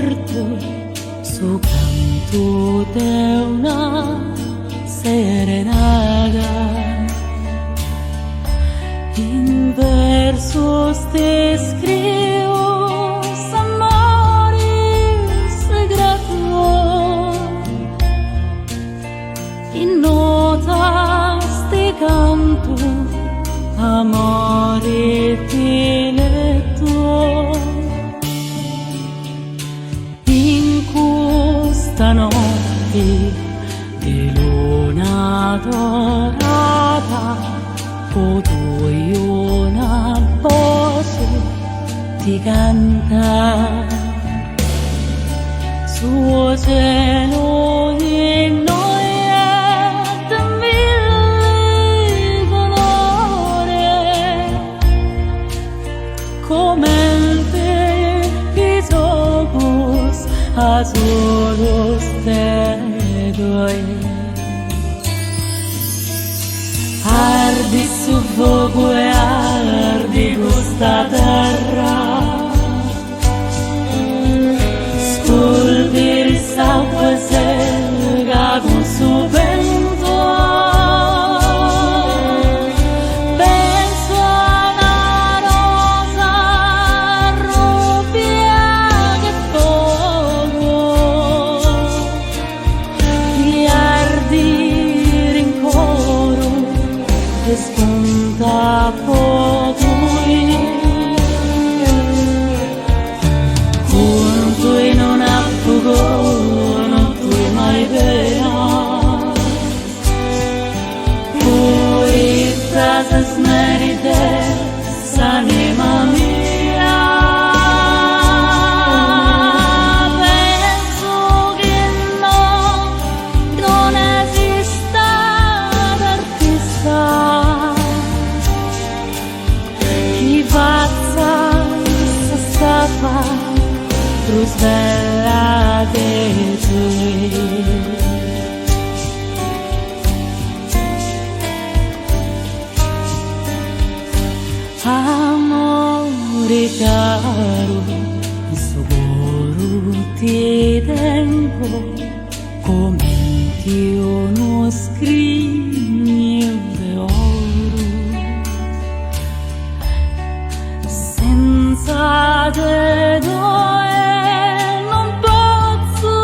porto su canto de una serenata. In versos te scrivo s'amore segreto, in notas te canto amore diletto. In questa notte di luna dorata potrò io una voce ti canta suo cielo di noia mille colore come te ojos azules te doy. Ardi su fuoco e ardi questa terra, scolpiri sangue e selga con suo vento. Penso a una rosa rubia che poco ti ardi rincoro e spunta poco junto e non affogo non tu mai pena poi frase smerite s'anima mia. Penso che non esista l'artista chi pazza stava più bella di te. Amore caro, sicuro ti tengo come Dio non scrigno d'oro. Senza te non posso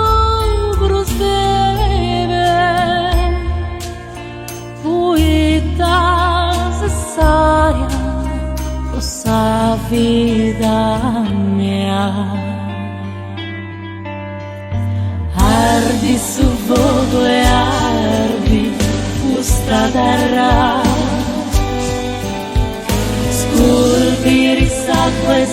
proseguire, poeta necessaria questa vita mia. Ardi su fuoco e ardi questa terra, scolpiri sangue e